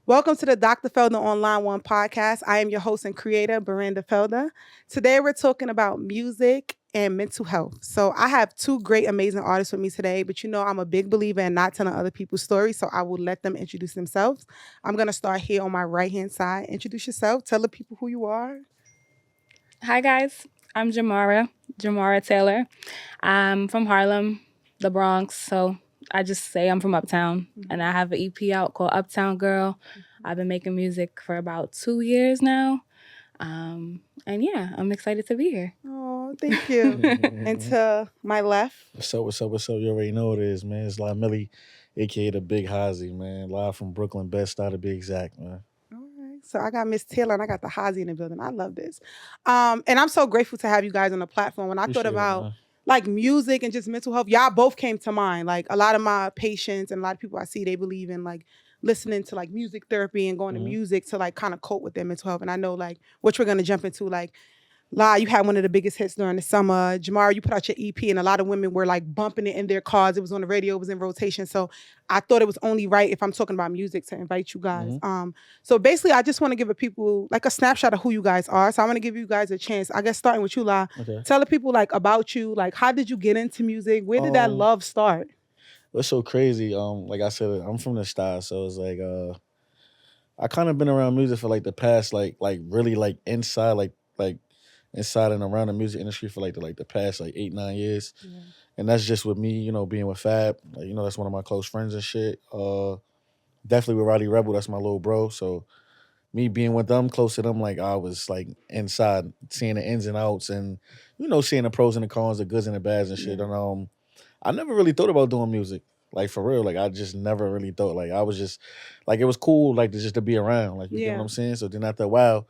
Welcome to the Dr. Felder Online One podcast. I am your host and creator, Miranda Felder. Today we're talking about music and mental health. So I have two great, amazing artists with me today, but you know I'm a big believer in not telling other people's stories, so I will let them introduce themselves. I'm gonna start here on my right-hand side. Introduce yourself. Tell the people who you are. Hi guys, I'm Jamara Taylor. I'm from Harlem, the Bronx, so I just say I'm from Uptown, and I have an EP out called Uptown Girl. I've been making music for about 2 years now, and yeah, I'm excited to be here. Oh, thank you. And to my left. What's up, what's up, what's up? You already know what it is, man. It's La Millie, aka the Big Hazii, man. Live from Brooklyn, Bed-Stuy to be exact, man. All right. So I got Miss Taylor and I got the Hazii in the building. I love this. And I'm so grateful to have you guys on the platform. When I thought Appreciate it, about man. like music and just mental health, y'all both came to mind. Like a lot of my patients and a lot of people I see, they believe in like listening to like music therapy and going to Mhm. music to like kind of cope with their mental health. And I know like what we're gonna jump into, like La, you had one of the biggest hits during the summer. Jamara, you put out your EP, and a lot of women were like bumping it in their cars. It was on the radio, it was in rotation. So I thought it was only right if I'm talking about music to invite you guys. So basically, I just want to give a people like a snapshot of who you guys are. So I want to give you guys a chance. I guess starting with you, La. Okay. Tell the people like about you. Like, how did you get into music? Where did that love start? What's so crazy? Like I said, I'm from the style, so it's like I kind of been around music for like the past like really like inside inside and around the music industry for like the past like 8 9 years. And that's just with me, being with Fab. Like, that's one of my close friends and shit. Definitely with Roddy Rebel, that's my little bro. So me being with them, close to them, like I was like inside, seeing the ins and outs, and seeing the pros and the cons, the goods and the bads and shit. Yeah. And I never really thought about doing music, like for real. Like I just never really thought. Like I was just like it was cool, like just to be around. Like you get what Yeah. I'm saying. So then after a while,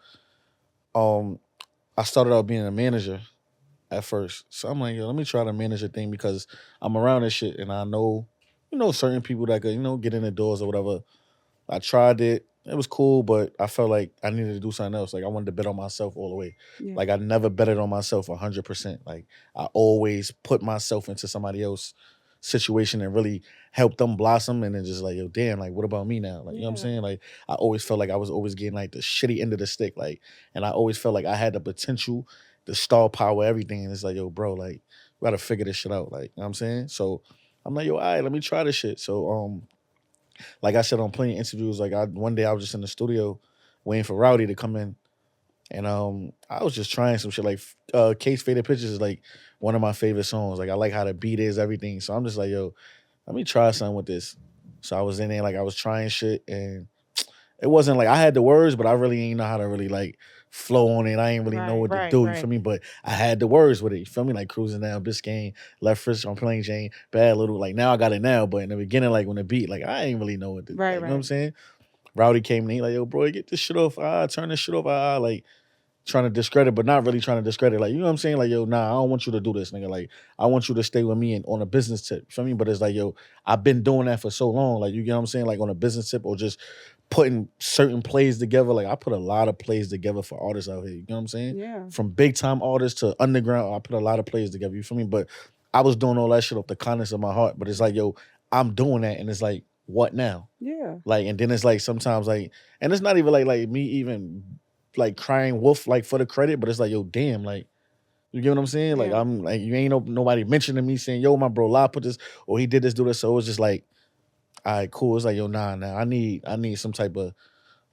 um, I started out being a manager at first. So I'm like, yo, let me try the manager thing because I'm around this shit and I know, certain people that could, get in the doors or whatever. I tried it. It was cool, but I felt like I needed to do something else. Like I wanted to bet on myself all the way. Yeah. Like I never betted on myself 100%. Like I always put myself into somebody else situation and really help them blossom and then just like, yo, damn, like what about me now? Like, you know what I'm Yeah. saying? Like I always felt like I was always getting like the shitty end of the stick. Like, and I always felt like I had the potential, the star power, everything. And it's like, yo, bro, like, we gotta figure this shit out. Like, you know what I'm saying? So I'm like, yo, all right, let me try this shit. So like I said on plenty of interviews, like one day I was just in the studio waiting for Rowdy to come in, and I was just trying some shit. Like Case Faded Pictures is like one of my favorite songs. Like I like how the beat is, everything. So I'm just like, yo, let me try something with this. So I was in there, like I was trying shit, and it wasn't like I had the words, but I really ain't know how to really like flow on it. I ain't really know what to do. You feel me? But I had the words with it. You feel me? Like cruising down Biscayne, left wrist on plain Jane, bad little. Like now I got it now, but in the beginning, like when the beat, like I ain't really know what to. Right, Like, you know what I'm right. saying? Rowdy came in, he like, yo, bro, get this shit off. Turn this shit off. Like trying to discredit, but not really trying to discredit. Like, you know what I'm saying? Like, yo, nah, I don't want you to do this, nigga. Like, I want you to stay with me and on a business tip. You feel me? But it's like, yo, I've been doing that for so long. Like, you get what I'm saying? Like on a business tip or just putting certain plays together. Like, I put a lot of plays together for artists out here. You know what I'm saying? Yeah. From big time artists to underground, I put a lot of plays together. You feel me? But I was doing all that shit off the kindness of my heart. But it's like, yo, I'm doing that. And it's like, what now? Yeah. Like, and then it's like sometimes like, and it's not even like me even like crying wolf like for the credit, but it's like, yo, damn, like, you get what I'm saying? Like, Yeah. I'm like, you ain't nobody mentioning me saying, yo, my bro, La put this, or he did this, do this. So it was just like, all right, cool. It's like, yo, nah, I need some type of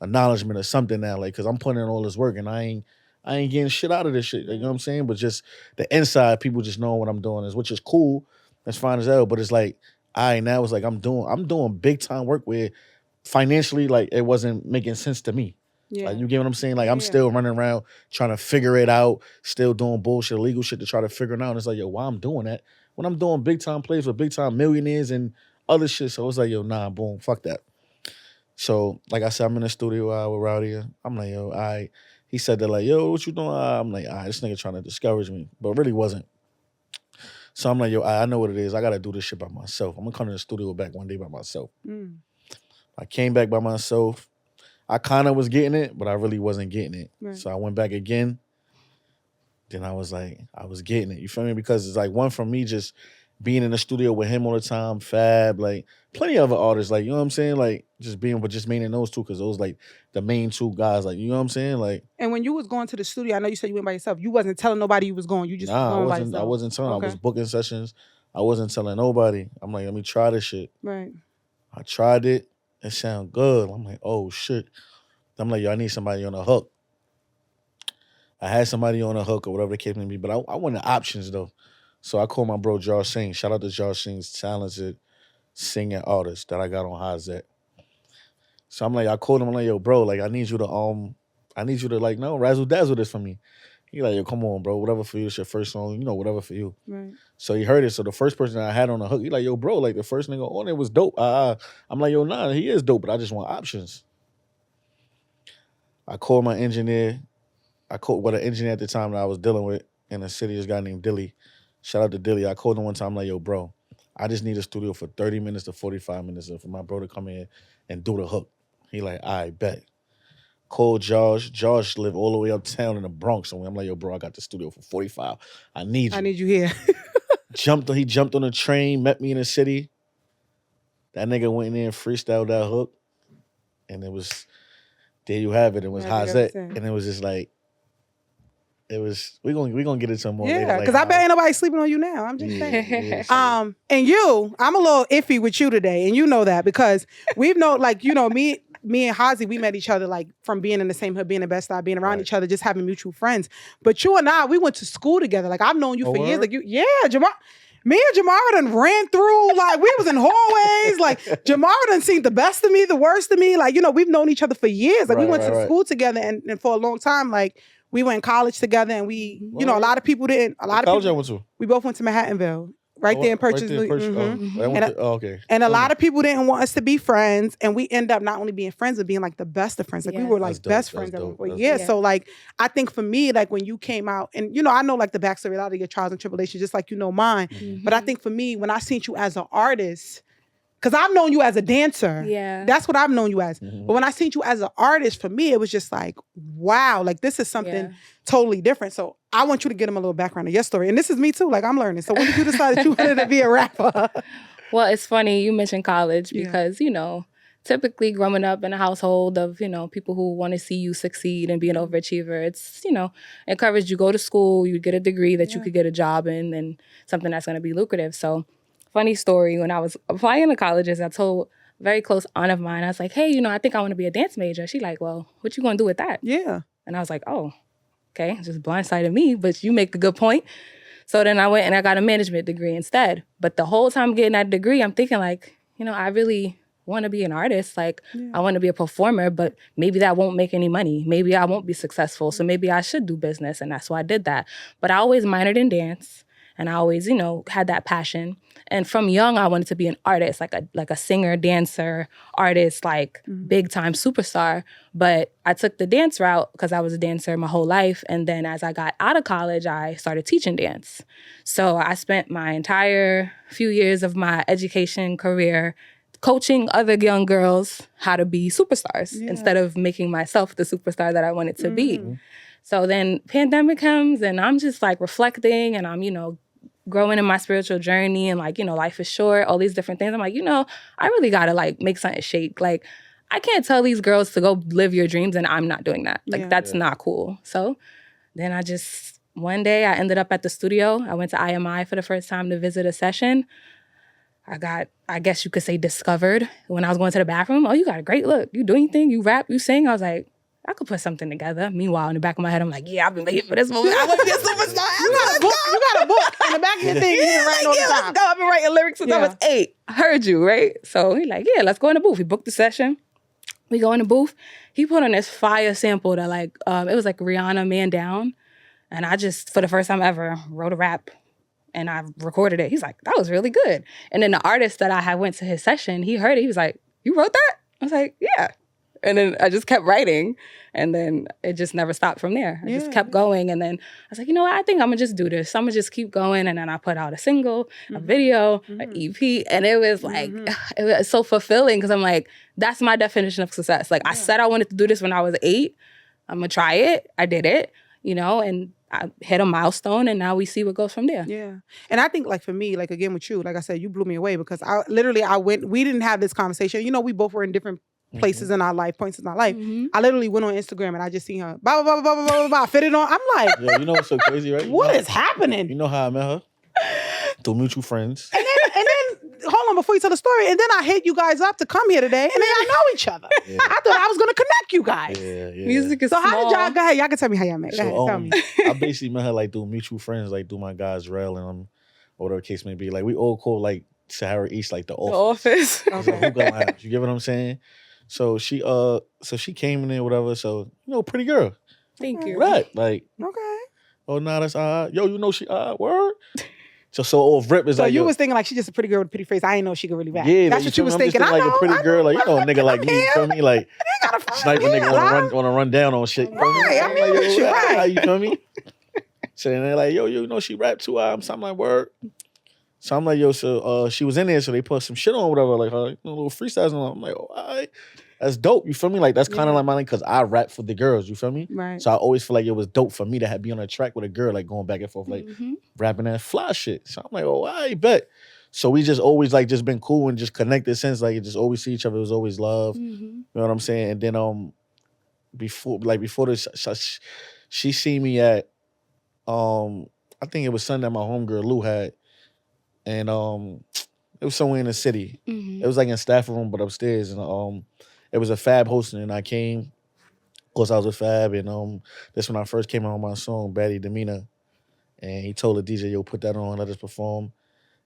acknowledgement or something now, like, cause I'm putting in all this work and I ain't getting shit out of this shit. Like, you know what I'm saying? But just the inside, people just know what I'm doing is, which is cool. That's fine as hell. But it's like, now it's like I'm doing big time work where financially, like, it wasn't making sense to me. Yeah. Like, you get what I'm saying? Like, I'm Yeah. still running around trying to figure it out, still doing bullshit, illegal shit to try to figure it out. And it's like, yo, why I'm doing that when I'm doing big time plays with big time millionaires and other shit. So it's like, yo, nah, boom, fuck that. So, like I said, I'm in the studio with Rowdy. I'm like, yo, he said that, like, yo, what you doing? I'm like, this nigga trying to discourage me, but really wasn't. So I'm like, yo, I know what it is. I got to do this shit by myself. I'm going to come to the studio back one day by myself. Mm. I came back by myself. I kind of was getting it, but I really wasn't getting it. Right. So I went back again. Then I was like, I was getting it. You feel me? Because it's like one from me just being in the studio with him all the time, Fab, like plenty of other artists, like, you know what I'm saying? Like just maining those two, because those like the main two guys, like, you know what I'm saying? Like, And when you was going to the studio, I know you said you went by yourself. You wasn't telling nobody you was going. You just was nah, going by I yourself. wasn't telling. Okay. I was booking sessions. I wasn't telling nobody. I'm like, let me try this shit. Right. I tried it. It sounded good. I'm like, oh shit. I'm like, yo, I need somebody on the hook. I had somebody on the hook or whatever the case may be, but I wanted options though. So I called my bro Josh Singh. Shout out to Josh Singh's talented singing artist that I got on Hazii. So I'm like, I called him. I'm like, yo, bro, like I need you to like, no, razzle dazzle this for me. He like, yo, come on, bro, whatever for you. It's your first song, you know, whatever for you. Right. So he heard it. So the first person I had on the hook, he like, yo, bro, like the first nigga on it was dope. I'm like, yo, nah, he is dope, but I just want options. I called my engineer. I called an engineer at the time that I was dealing with in the city, this guy named Dilly. Shout out to Dilly. I called him one time, like, yo, bro, I just need a studio for 30 minutes to 45 minutes for my bro to come in and do the hook. He like, I bet. Called Josh. Josh lived all the way uptown in the Bronx. And I'm like, yo, bro, I got the studio for 45. I need you. I need you here. He jumped on a train, met me in the city. That nigga went in there and freestyled that hook. And it was, there you have it. It was Hazii. And it was just like, we gonna get into more later. Yeah, because I bet ain't nobody sleeping on you now. I'm just saying. And you, I'm a little iffy with you today, and you know that because we've known, like, you know, me and Hazii, we met each other like from being in the same hood, being in Bed-Stuy, being around each other, just having mutual friends. But you and I, we went to school together. Like I've known you for years. Like Jamara. Me and Jamara done ran through, like we was in hallways. Like Jamara done seen the best of me, the worst of me. Like, you know, we've known each other for years. Like we went to school together and for a long time, like we went in college together and we, you know, a lot of people didn't. A lot of college people. I went to? We both went to Manhattanville. Right there in Purchase. Okay. And a lot of people didn't want us to be friends, and we end up not only being friends, but being like the best of friends. Like we were like best friends at one point. Yeah. So like, I think for me, like when you came out, and you know, I know like the backstory, a lot of your trials and tribulations, just like you know mine. But I think for me, when I seen you as an artist, because I've known you as a dancer. Yeah. That's what I've known you as. But when I seen you as an artist, for me, it was just like, wow, like this is something totally different. So I want you to get them a little background of your story. And this is me too, like I'm learning. So when did you decide that you wanted to be a rapper? Well, it's funny you mentioned college because, you know, typically growing up in a household of, you know, people who want to see you succeed and be an overachiever, it's, you know, encouraged you go to school, you get a degree that you could get a job in and something that's going to be lucrative. So funny story, when I was applying to colleges, I told a very close aunt of mine, I was like, hey, you know, I think I want to be a dance major. She like, well, what you going to do with that? Yeah. And I was like, oh, okay, just blindsided me, but you make a good point. So then I went and I got a management degree instead. But the whole time getting that degree, I'm thinking like, you know, I really want to be an artist. Like, I want to be a performer, but maybe that won't make any money. Maybe I won't be successful. So maybe I should do business. And that's why I did that. But I always minored in dance. And I always, you know, had that passion. And from young, I wanted to be an artist, like a singer, dancer, artist, like big time superstar. But I took the dance route because I was a dancer my whole life. And then as I got out of college, I started teaching dance. So I spent my entire few years of my education career coaching other young girls how to be superstars instead of making myself the superstar that I wanted to be. So then pandemic comes and I'm just like reflecting and I'm, you know, growing in my spiritual journey and like, you know, life is short, all these different things. I'm like, you know, I really got to like make something shake. Like, I can't tell these girls to go live your dreams and I'm not doing that. Like, that's not cool. So then one day I ended up at the studio. I went to IMI for the first time to visit a session. I got, I guess you could say, discovered when I was going to the bathroom. Oh, you got a great look. You do anything? You rap? You sing? I was like, I could put something together. Meanwhile, in the back of my head, I'm like, yeah, I've been waiting for this moment. I want to be a superstar. You got a book in the back of your thing. You've been writing all the time. Let's go. I've been writing lyrics since I was 8. I heard you, right? So he's like, yeah, let's go in the booth. We booked the session. We go in the booth. He put on this fire sample that like, it was like Rihanna, Man Down. And I just, for the first time ever, wrote a rap. And I recorded it. He's like, that was really good. And then the artist that I had went to his session, he heard it. He was like, you wrote that? I was like, yeah. And then I just kept writing. And then it just never stopped from there. I just kept going. And then I was like, you know what? I think I'm going to just do this. I'm going to just keep going. And then I put out a single, a video, an EP. And it was like, it was so fulfilling because I'm like, that's my definition of success. Like I said I wanted to do this when I was 8. I'm going to try it. I did it, you know, and I hit a milestone, and now we see what goes from there. Yeah. And I think like for me, like again with you, like I said, you blew me away because I went, we didn't have this conversation. You know, we both were in different places in our life, points in our life. I literally went on Instagram and I just seen her, blah, blah, blah, blah, blah, blah, blah, fit it on. I'm like, Yo, you know what's so crazy, right? what is happening? You know how I met her? Through mutual friends. And then, hold on, before you tell the story, and then I hit you guys up to come here today, and then I know each other. Yeah. I thought I was gonna connect you guys. Yeah. Music is So how small. did y'all, go ahead, y'all can tell me how y'all met. Go ahead, tell me. I basically met her like through mutual friends, like through my guys Rel and or whatever the case may be. Like we all call like Sahara East like the office. The office. It's a hookah lounge. You get what I'm saying? So she came in there, whatever. So pretty girl. Thank you. Right. Like, Okay. oh nah, that's yo, you know she word. So off rip is So like you yo, was thinking like she just a pretty girl with a pretty face. I didn't know she could really rap. yeah, That's what you was I'm just thinking. I like know, a pretty girl, like a nigga like me. You feel me? Like sniper nigga wanna run down on shit. Right, I mean, with you, right. You feel me? So then they're like, yo, you know she rap too. I'm something like word. So I'm like, yo, so she was in there, so they put some shit on, whatever, like her little freestyles. And I'm like, oh, all right. That's dope. You feel me? Like that's kind of like my thing because I rap for the girls. You feel me? Right. So I always feel like it was dope for me to be on a track with a girl, like going back and forth, like rapping that fly shit. So I'm like, oh, I bet. So we just always like just been cool and just connected since like just always see each other. It was always love. You know what I'm saying? And then before this, she seen me at I think it was something that my homegirl Lou had, and it was somewhere in the city. It was like in Stafford Room, but upstairs, and it was a Fab hosting, and I came. Of course, I was a Fab, and that's when I first came out on my song, Baddie Demeanor. And he told the DJ, yo, put that on, let us perform.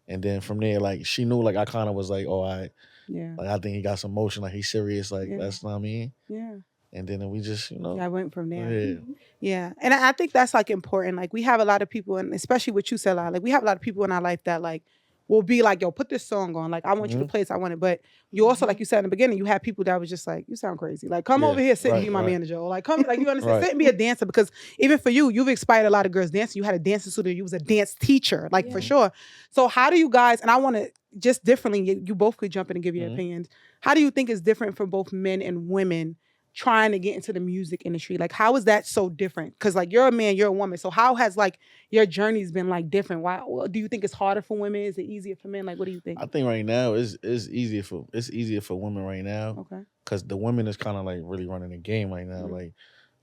And then from there, like, she knew, like, I kind of was like, oh, Yeah. like, I think he got some motion, like, he's serious, like, Yeah. that's what I mean. Yeah. And then we just, I went from there. Yeah. Yeah. And I think that's like important. Like we have a lot of people, and especially what you said, like we have a lot of people in our life that like will be like, yo, put this song on. Like I want you to play this, I want it. But you also, like you said in the beginning, you have people that was just like, you sound crazy. Like come over here, sit and be my manager. Or like come, like you understand, sit and be a dancer. Because even for you, you've inspired a lot of girls dancing. You had a dancing studio, you was a dance teacher, like for sure. So how do you guys, and I want to just differently, you both could jump in and give your opinions. How do you think it's different for both men and women trying to get into the music industry? Like how is that so different? Because like you're a man, you're a woman. So how has like your journey's been like different? Why do you think it's harder for women? Is it easier for men? Like what do you think? I think right now it's easier for women right now. Okay. Because the women is kind of like really running the game right now.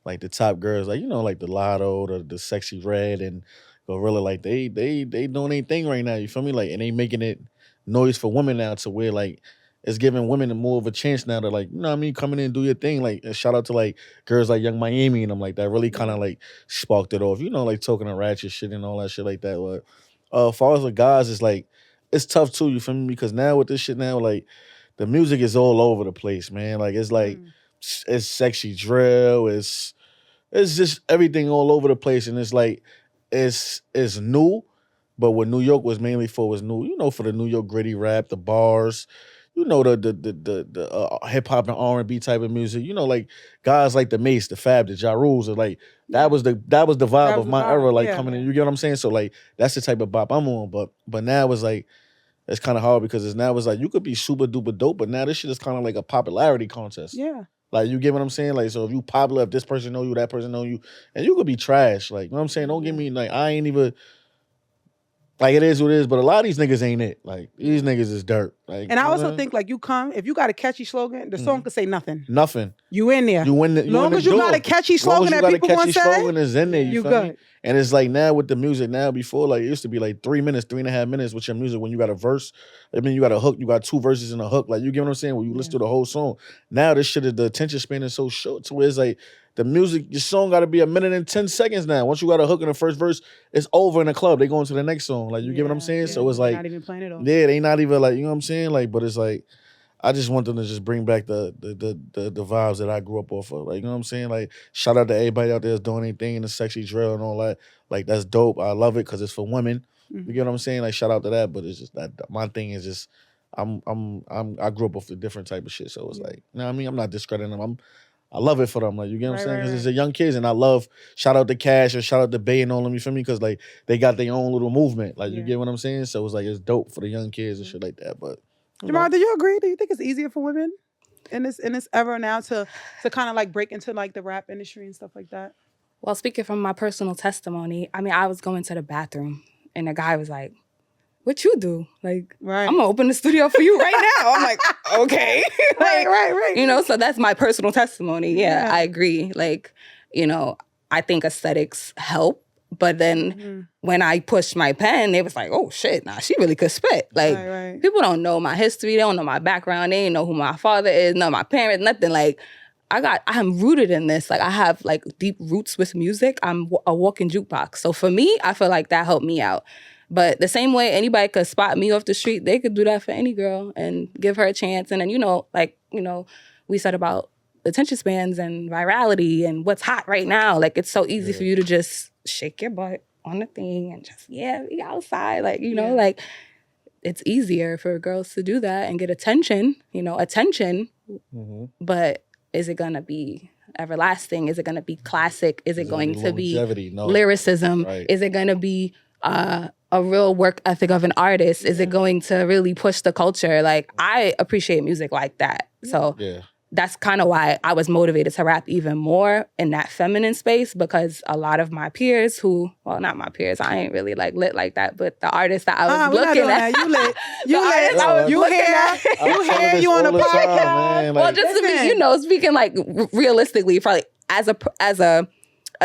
Like the top girls, like like the Lotto, the Sexy Red, and Gorilla, like they doing their thing right now. You feel me? Like and they making it noise for women now to where like it's giving women more of a chance now to like, you know what I mean, come in and do your thing. Like and shout out to like girls like Young Miami and them like that really kind of like sparked it off. You know, like talking to ratchet shit and all that shit like that. But as far as the guys, it's like it's tough too, you feel me? Because now with this shit now, like the music is all over the place, man. Like it's like it's sexy drill, it's just everything all over the place. And it's like it's new, but what New York was mainly for was new, you know, for the New York gritty rap, the bars, you know, the hip hop and R&B type of music, you know, like guys like the Mace, the Fab, the Ja Rules, are like that was the vibe of my era, like coming in. You get what I'm saying? So like that's the type of bop I'm on. But now it's like it's kind of hard because it's like you could be super duper dope, but now this shit is kind of like a popularity contest. Yeah. Like you get what I'm saying? Like so if you popular, if this person know you, that person know you, and you could be trash. Like you know what I'm saying? Don't get me like I ain't even. Like it is what it is, but a lot of these niggas ain't it. Like these niggas is dirt. Like, and I also think like you come, if you got a catchy slogan, the song could say nothing. Nothing. You in there. You in the long as you got a catchy slogan that people want to say, slogan is in there. You feel good. Me? And it's like now with the music now, before like it used to be like 3 minutes, 3.5 minutes with your music when you got a verse. I mean you got a hook, you got 2 verses and a hook. Like you get what I'm saying? When you listen to the whole song. Now this shit is the attention span is so short to where it's like the music, your song got to be 1 minute and 10 seconds now. Once you got a hook in the first verse, it's over in the club. They go into the next song. Like, you get what I'm saying? So it's like, not even playing it all. Yeah, they not even like, you know what I'm saying? Like, but it's like, I just want them to just bring back the vibes that I grew up off of. Like, you know what I'm saying? Like, shout out to everybody out there that's doing anything in the sexy drill and all that. Like, that's dope. I love it because it's for women. You get what I'm saying? Like, shout out to that. But it's just that my thing is just, I grew up off a different type of shit. So it's like, you know what I mean? I'm not discrediting them. I love it for them. Like, you get what I'm saying? Because it's a young kids, and I love, shout out to Cash or shout out to Bay and all them, you feel me? Because, like, they got their own little movement. Like, you get what I'm saying? So it's like, it's dope for the young kids and shit like that. But, Jamara, do you agree? Do you think it's easier for women in this era now to kind of, like, break into, like, the rap industry and stuff like that? Well, speaking from my personal testimony, I mean, I was going to the bathroom and the guy was like, what you do? Like, Right. I'm gonna open the studio for you right now. I'm like, okay. Like, right. You know, so that's my personal testimony. Yeah, Yeah. I agree. Like, you know, I think aesthetics help. But then when I pushed my pen, it was like, oh shit, nah, she really could spit. Like, Right. people don't know my history. They don't know my background. They ain't know who my father is, no, my parents, nothing. Like, I'm rooted in this. Like, I have like deep roots with music. I'm a walking jukebox. So for me, I feel like that helped me out. But the same way anybody could spot me off the street, they could do that for any girl and give her a chance. And then, we said about attention spans and virality and what's hot right now. Like, it's so easy for you to just shake your butt on the thing and just, be outside. Like, like it's easier for girls to do that and get attention, but is it going to be everlasting? Is it going to be classic? Is it going to be lyricism? Right. Is it going to be a real work ethic of an artist? Is it going to really push the culture? Like, I appreciate music like that. So that's kind of why I was motivated to rap even more in that feminine space, because a lot of my peers not my peers, I ain't really like lit like that, but the artists that I was looking at. You lit. You hear you on a podcast. Well, just to be, speaking like realistically, probably as a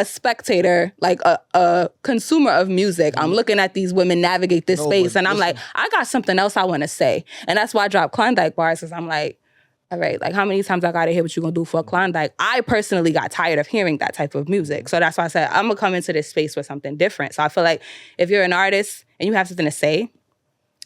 spectator, like a consumer of music, I'm looking at these women navigate this space, and I'm like, I got something else I want to say. And that's why I dropped Klondike bars, because I'm like, all right, like, how many times I gotta hear what you gonna do for a Klondike? I personally got tired of hearing that type of music. So that's why I said, I'm gonna come into this space with something different. So I feel like if you're an artist and you have something to say,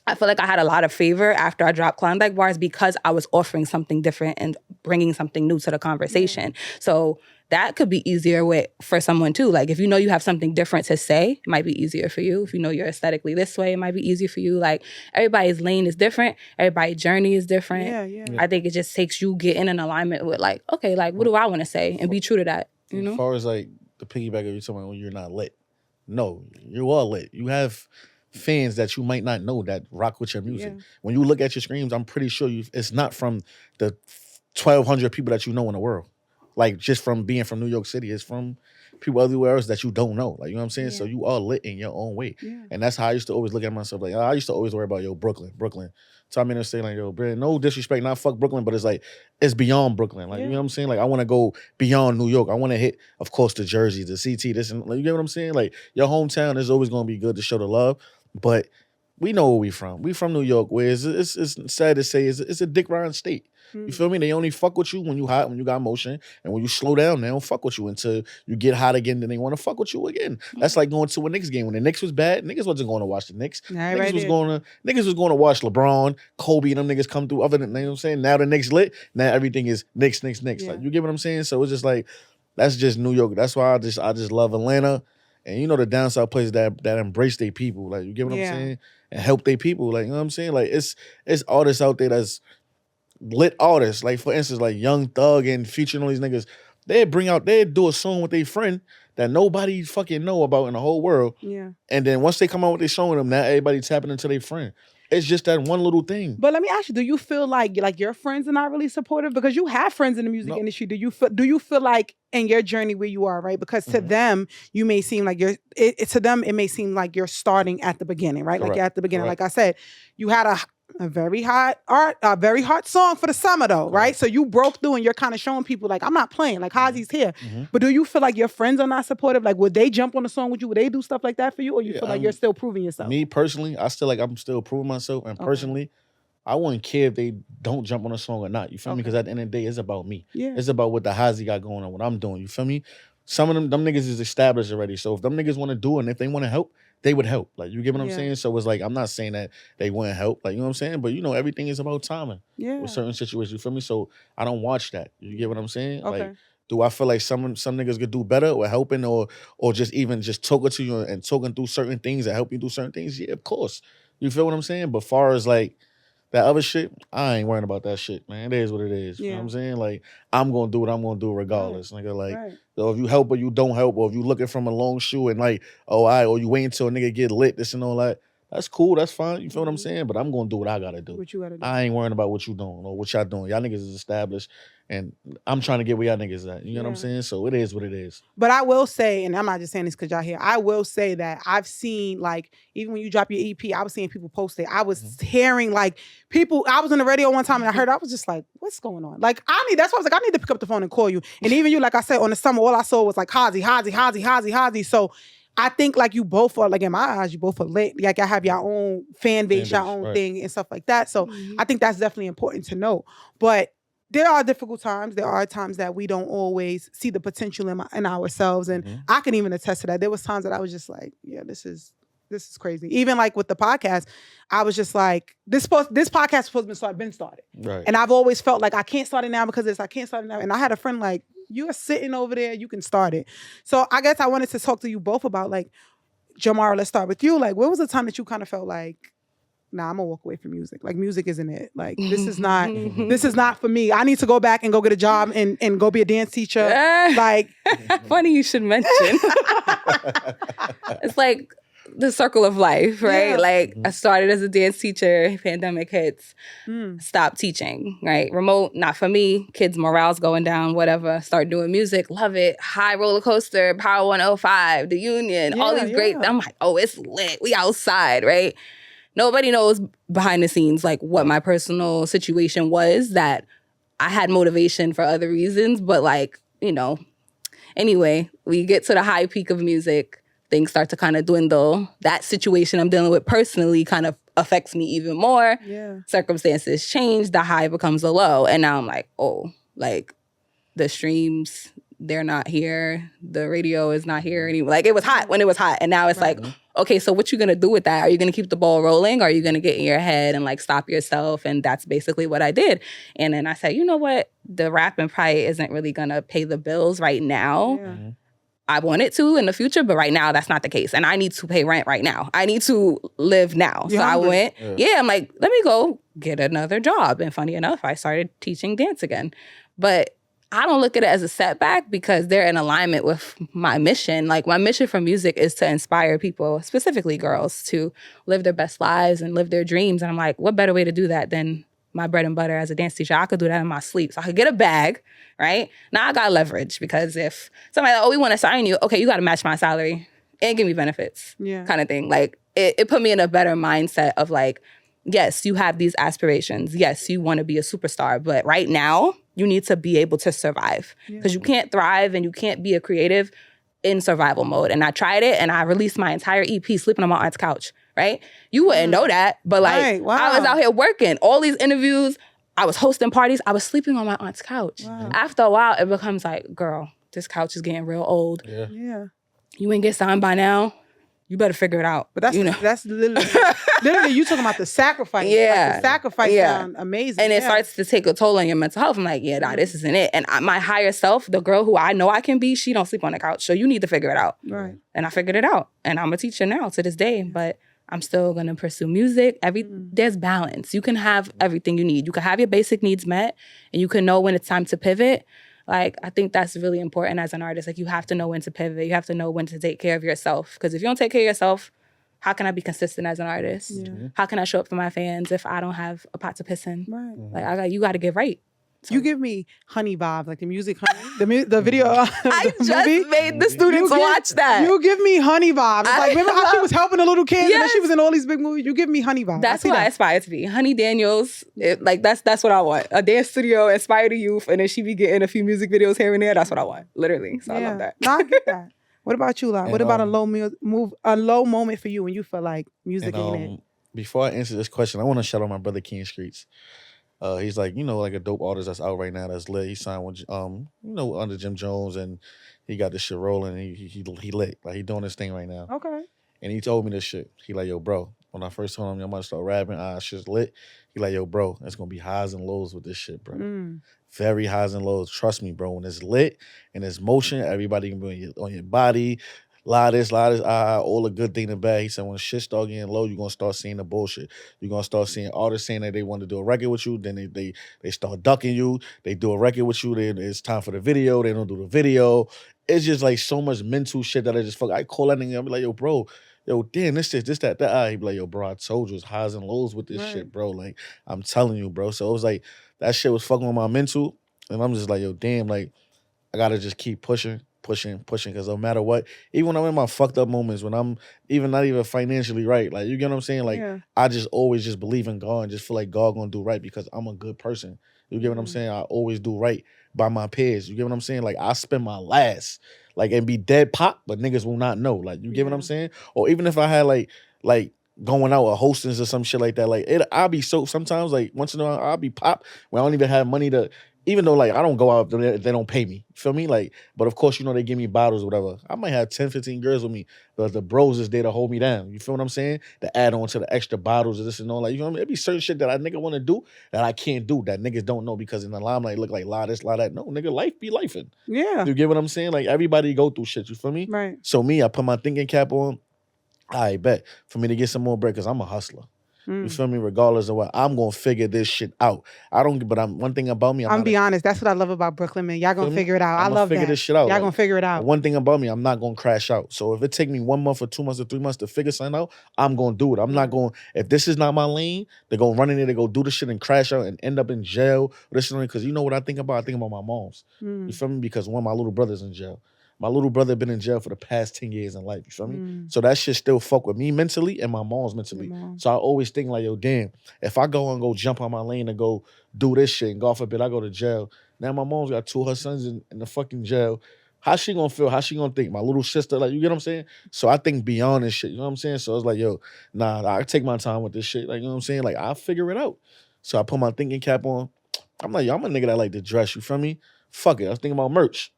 I feel like I had a lot of favor after I dropped Klondike bars, because I was offering something different and bringing something new to the conversation. So that could be easier for someone too. Like, if you know you have something different to say, it might be easier for you. If you know you're aesthetically this way, it might be easier for you. Like, everybody's lane is different. Everybody's journey is different. Yeah. I think it just takes you getting in alignment with, like, okay, like, what do I want to say? And be true to that, you know? As far as, like, the piggyback of you talking about when you're not lit. No, you are lit. You have fans that you might not know that rock with your music. Yeah. When you look at your streams, I'm pretty sure it's not from the 1,200 people that you know in the world. Like, just from being from New York City, it's from people everywhere else that you don't know. Like, you know what I'm saying? Yeah. So you are lit in your own way. Yeah. And that's how I used to always look at myself. Like, I used to always worry about, Brooklyn. So I'm in there saying, like, Brandon, no disrespect, not fuck Brooklyn, but it's like, it's beyond Brooklyn. Like, you know what I'm saying? Like, I want to go beyond New York. I want to hit, of course, the Jersey, the CT, this, and, like, you get what I'm saying? Like, your hometown is always going to be good to show the love, but we know where we from. We from New York, where it's sad to say, it's a dick riding state. You feel me? They only fuck with you when you hot, when you got motion, and when you slow down, they don't fuck with you until you get hot again. Then they want to fuck with you again. That's like going to a Knicks game. When the Knicks was bad, niggas wasn't going to watch the Knicks. Niggas was going to watch LeBron, Kobe, and them niggas come through. Other than, you know what I'm saying? Now the Knicks lit. Now everything is Knicks. Yeah. Like, you get what I'm saying? So it's just like, that's just New York. That's why I just love Atlanta. And the down south places that embrace their people. Like, you get what I'm saying? And help their people. Like, you know what I'm saying? Like, it's artists out there that's lit artists. Like, for instance, like Young Thug and featuring all these niggas. They'd do a song with their friend that nobody fucking know about in the whole world. Yeah. And then once they come out with their song with them, now everybody tapping into their friend. It's just that one little thing. But let me ask you, do you feel like your friends are not really supportive? Because you have friends in the music industry. Do you feel like in your journey where you are, right? Because to them, you may seem like to them, it may seem like you're starting at the beginning, right? Correct. Like, at the beginning. Correct. Like I said, you had a very hot song for the summer though, right? So you broke through and you're kind of showing people, like, I'm not playing, like, Hazii's here. Mm-hmm. But do you feel like your friends are not supportive? Like, would they jump on a song with you? Would they do stuff like that for you? Or you feel like you're still proving yourself? Me personally, I still like I'm still proving myself. And personally, I wouldn't care if they don't jump on a song or not. You feel me? Because at the end of the day, it's about me. Yeah. It's about what the Hazii got going on, what I'm doing. You feel me? Some of them niggas is established already. So if them niggas want to do it and if they want to help, they would help. Like, you get what I'm saying? So it's like, I'm not saying that they wouldn't help. Like, you know what I'm saying? But, everything is about timing with certain situations. You feel me? So I don't watch that. You get what I'm saying? Okay. Like, do I feel like some niggas could do better or helping or just even just talking to you and talking through certain things and help you do certain things? Yeah, of course. You feel what I'm saying? But far as like that other shit, I ain't worrying about that shit, man. It is what it is. You know what I'm saying? Like, I'm going to do what I'm going to do regardless. Nigga, like, so if you help or you don't help, or if you looking from a long shoe and like, or you wait until a nigga get lit, this and all that, that's cool. That's fine. You feel what I'm saying? But I'm going to do what I got to do. What you got to do. I ain't worrying about what you doing or what y'all doing. Y'all niggas is established And I'm trying to get where y'all niggas at. You know what I'm Yeah. saying? So it is what it is. But I will say, and I'm not just saying this because y'all here, I will say that I've seen, like, even when you drop your EP, I was seeing people post it. I was hearing, like, people, I was on the radio one time and I was just like, what's going on? Like, that's why I was like, I need to pick up the phone and call you. And even you, like I said, on the summer, all I saw was like Hazii. So I think, like, you both are, like, in my eyes, you both are lit. Like, I have your own fan base, your own thing and stuff like that. So I think that's definitely important to know. But there are difficult times. There are times that we don't always see the potential in ourselves. And I can even attest to that. There was times that I was just like, yeah, this is crazy. Even like with the podcast, I was just like, this podcast is supposed to been started. Right. And I've always felt like I can't start it now because I can't start it now. And I had a friend like, you're sitting over there, you can start it. So I guess I wanted to talk to you both about, like, Jamara, let's start with you. Like, what was the time that you kind of felt like, nah, I'm gonna walk away from music. Like, music isn't it. Like, this is not for me. I need to go back and go get a job and go be a dance teacher. Like, funny you should mention. It's like the circle of life, right? Yeah. Like, I started as a dance teacher, pandemic hits, stopped teaching, right? Remote, not for me. Kids' morale's going down, whatever. Start doing music, love it. High roller coaster, Power 105, The Union, all these great. I'm like, oh, it's lit. We outside, right? Nobody knows behind the scenes, like, what my personal situation was, that I had motivation for other reasons. But, like, you know, anyway, we get to the high peak of music. Things start to kind of dwindle. That situation I'm dealing with personally kind of affects me even more. yeah. Circumstances change. The high becomes a low. And now I'm like, oh, like, the streams, they're not here. The radio is not here anymore. Like, it was hot when it was hot. And now it's like, okay, so what you going to do with that? Are you going to keep the ball rolling? Or are you going to get in your head and, like, stop yourself? And that's basically what I did. And then I said, you know what? The rapping probably isn't really going to pay the bills right now. Yeah. I want it to in the future, but right now that's not the case. And I need to pay rent right now. I need to live now. So I went, I'm like, let me go get another job. And funny enough, I started teaching dance again. But I don't look at it as a setback because they're in alignment with my mission. Like, my mission for music is to inspire people, specifically girls, to live their best lives and live their dreams. And I'm like, what better way to do that than my bread and butter as a dance teacher? I could do that in my sleep. So I could get a bag, right? Now I got leverage, because if somebody like, oh, we want to sign you, okay, you got to match my salary and give me benefits, kind of thing. Like, it put me in a better mindset of, like, yes, you have these aspirations. Yes, you want to be a superstar. But right now, you need to be able to survive, because you can't thrive and you can't be a creative in survival mode. And I tried it, and I released my entire EP sleeping on my aunt's couch, right? You wouldn't know that, but, like, I was out here working. All these interviews, I was hosting parties, I was sleeping on my aunt's couch. After a while, it becomes like, girl, this couch is getting real old. Yeah. You ain't get signed by now. You better figure it out. But that's literally you talking about the sacrifice. Yeah. Like, the sacrifice sound amazing. And it starts to take a toll on your mental health. I'm like, nah, this isn't it. And my higher self, the girl who I know I can be, she don't sleep on the couch. So you need to figure it out. Right. And I figured it out. And I'm a teacher now to this day. But I'm still going to pursue music. There's balance. You can have everything you need. You can have your basic needs met, and you can know when it's time to pivot. Like, I think that's really important as an artist. Like, you have to know when to pivot. You have to know when to take care of yourself. Because if you don't take care of yourself, how can I be consistent as an artist? Yeah. How can I show up for my fans if I don't have a pot to piss in? Right. Like, you got to get right. So. You give me Honey vibes, like the music Honey, the video. I just made the students watch that. You give me Honey vibes. Like, remember how she was helping the little kids and then she was in all these big movies? You give me Honey vibes. That's what I aspire to be. Honey Daniels, that's what I want. A dance studio, inspire the youth, and then she be getting a few music videos here and there. That's what I want, literally. So I love that. No, I get that. What about you, Lai? What about a low moment for you when you feel like music ain't it? Before I answer this question, I want to shout out my brother King Streets. He's like, like a dope artist that's out right now that's lit. He signed with, under Jim Jones, and he got this shit rolling. And he lit. Like, he doing this thing right now. Okay. And he told me this shit. He like, yo, bro, when I first told him I'm about to start rapping, shit's lit. He like, yo, bro, it's going to be highs and lows with this shit, bro. Very highs and lows. Trust me, bro. When it's lit and it's motion, everybody can be on your body. Lie this, all the good thing and bad. He said, when shit start getting low, you're going to start seeing the bullshit. You're going to start seeing artists saying that they want to do a record with you. Then they start ducking you. They do a record with you. Then it's time for the video. They don't do the video. It's just like so much mental shit that I call that nigga. I be like, yo, bro, damn, this, that. He be like, yo, bro, I told you it's highs and lows with this shit, bro. Like, I'm telling you, bro. So it was like, that shit was fucking with my mental. And I'm just like, yo, damn, like, I gotta just keep pushing, because no matter what, even when I'm in my fucked up moments, when I'm even not even financially right, like, you get what I'm saying? Like, Yeah. I just always just believe in God and just feel like God gonna do right because I'm a good person. You get what I'm saying? I always do right by my peers. You get what I'm saying? Like, I spend my last, like, and be dead pop, but niggas will not know. Like, you get what I'm Yeah. saying? Or even if I had like going out or hostings or some shit like that, like, I'll be so sometimes, like, once in a while I'll be pop when I don't even have money to, even though, like, I don't go out if they don't pay me. You feel me? Like, but of course, you know, they give me bottles or whatever. I might have 10, 15 girls with me, but the bros is there to hold me down. You feel what I'm saying? To add on to the extra bottles of this and all. Like, you know what I mean? It be certain shit that I nigga want to do that I can't do that niggas don't know because in the limelight look like lie this, lie that. No, nigga, life be lifing. Yeah. You get what I'm saying? Like, everybody go through shit. You feel me? Right. So me, I put my thinking cap on. I bet for me to get some more bread because I'm a hustler. You feel me? Regardless of what, I'm gonna figure this shit out. I don't. But one thing about me, I'm be honest. That's what I love about Brooklyn, man. Y'all gonna figure it out. I I'm love figure that. this shit out. Y'all Like, gonna figure it out. One thing about me, I'm not gonna crash out. So if it take me 1 month or 2 months or 3 months to figure something out, I'm gonna do it. I'm not going. If this is not my lane, they're gonna run in there, they go do the shit and crash out and end up in jail. Because you know what I think about? I think about my moms. You feel me? Because one of my little brothers in jail. My little brother been in jail for the past 10 years in life. You feel me? So that shit still fuck with me mentally and my mom's mentally. So I always think like, yo, damn, if I go jump on my lane and go do this shit and God forbid I go to jail, now my mom's got 2 of her sons in the fucking jail. How she gonna feel? How she gonna think? My little sister, like, you get what I'm saying? So I think beyond this shit, you know what I'm saying? So it's like, yo, nah, I take my time with this shit. Like, you know what I'm saying? Like, I'll figure it out. So I put my thinking cap on. I'm like, yo, I'm a nigga that like to dress, you feel me? Fuck it. I was thinking about merch.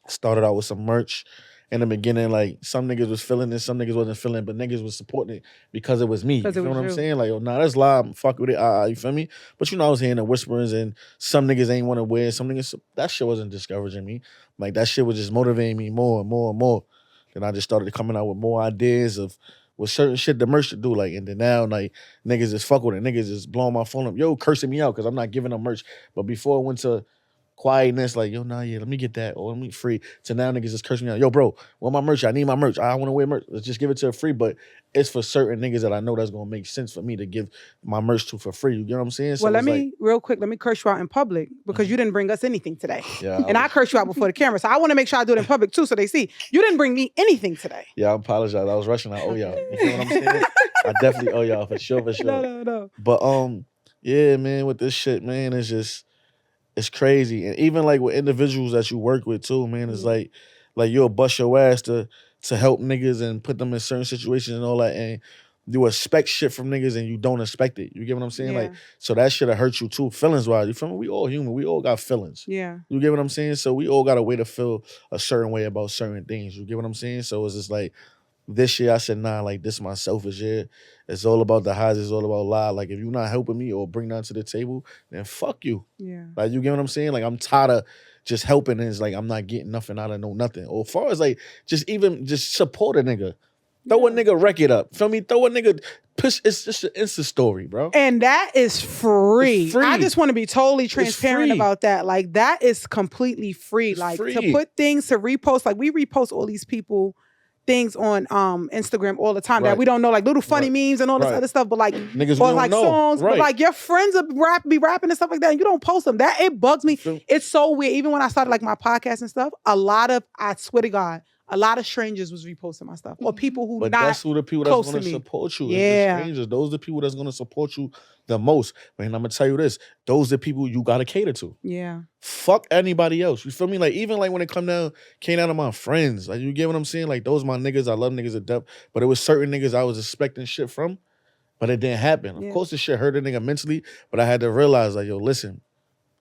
Started out with some merch in the beginning. Like, some niggas was feeling it, some niggas wasn't feeling it, but niggas was supporting it because it was me. You feel what I'm saying? Like, oh, nah, that's live. Fuck with it. You feel me? But you know, I was hearing the whisperings and some niggas ain't want to wear. Some niggas, that shit wasn't discouraging me. Like, that shit was just motivating me more and more and more. Then I just started coming out with more ideas of with certain shit the merch to do. Like, and then now, like, niggas just fuck with it. Niggas just blowing my phone up. Yo, cursing me out because I'm not giving them merch. But before it went to quietness, like, yo, nah, yeah, let me get that, or let me free. So now niggas just cursing me out. Yo, bro, want my merch? I need my merch. I want to wear merch. Let's just give it to her free. But it's for certain niggas that I know that's gonna make sense for me to give my merch to for free. You get what I'm saying? So well, real quick, let me curse you out in public because you didn't bring us anything today. Yeah, and I curse you out before the camera. So I want to make sure I do it in public too so they see. You didn't bring me anything today. Yeah, I apologize. I was rushing. I owe y'all. You feel what I'm saying? I definitely owe y'all for sure, for sure. No. But yeah, man, with this shit, man, it's crazy. And even like with individuals that you work with too, man, it's like you'll bust your ass to help niggas and put them in certain situations and all that. And you expect shit from niggas and you don't expect it. You get what I'm saying? Yeah. Like, so that shit'll hurt you too, feelings wise. You feel me? We all human. We all got feelings. Yeah. You get what I'm saying? So we all got a way to feel a certain way about certain things. You get what I'm saying? So it's just like, this year I said, nah, like, this is my selfish year. It's all about the Hazii, it's all about lie. Like, if you're not helping me or bring that to the table, then fuck you. Yeah. Like, you get what I'm saying? Like, I'm tired of just helping and it's like I'm not getting nothing out of no nothing. Or as far as like just support a nigga. Throw a nigga record up. Feel me? Throw a nigga push. It's just an Insta story, bro. And that is free. It's free. I just want to be totally transparent free. about that. Like, that is completely free. It's like free. to put things to repost. Like, we repost all these people things on Instagram all the time that we don't know, like little funny memes and all this other stuff, but like niggas or we like don't know. songs, but like your friends are be rapping and stuff like that, and you don't post them. That it bugs me. It's so weird. Even when I started like my podcast and stuff, I swear to God, a lot of strangers was reposting my stuff, or people who But not that's who the people that's going to support you. Yeah, the strangers. Those are the people that's going to support you the most. Man, I'm gonna tell you this: those are the people you gotta cater to. Yeah. Fuck anybody else. You feel me? Like, even like when it came down to my friends, like, you get what I'm saying? Like, those my niggas. I love niggas to death, but it was certain niggas I was expecting shit from, but it didn't happen. Of course, this shit hurt a nigga mentally, but I had to realize, like, yo, listen.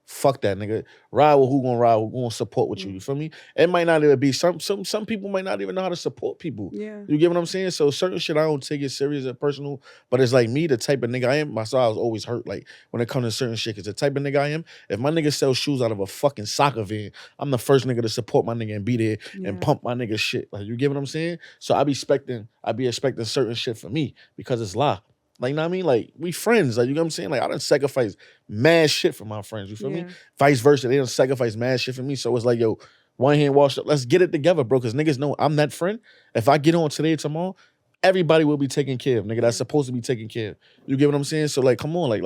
Fuck that, nigga. Ride with who gonna support with you. You feel me? It might not even be some people might not even know how to support people. Yeah. You get what I'm saying? So certain shit I don't take it serious and personal, but it's like me, the type of nigga I am, myself, I was always hurt like when it comes to certain shit. Cause the type of nigga I am, if my nigga sells shoes out of a fucking soccer van, I'm the first nigga to support my nigga and be there and pump my nigga shit. Like, you get what I'm saying? So I be expecting certain shit from me because it's lie. Like, you know what I mean? Like, we friends. Like, you know what I'm saying? Like, I done sacrifice mad shit for my friends. You feel me? Vice versa. They done sacrifice mad shit for me. So it's like, yo, one hand washed up. Let's get it together, bro. Because niggas know I'm that friend. If I get on today or tomorrow, everybody will be taken care of, nigga. That's supposed to be taken care of. You get what I'm saying? So like, come on, like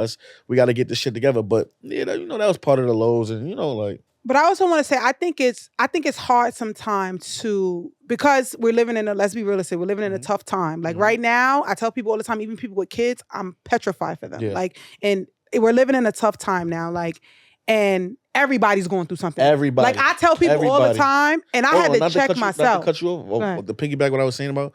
we got to get this shit together. But yeah, that was part of the lows, and like. But I also want to say I think it's hard sometimes because we're living let's be realistic, we're living in a tough time. Like right now, I tell people all the time, even people with kids, I'm petrified for them. Yeah. Like, and we're living in a tough time now. Like, and everybody's going through something. Everybody. Like I tell people all the time, and I had to check myself. Not to cut you off, the piggyback what I was saying about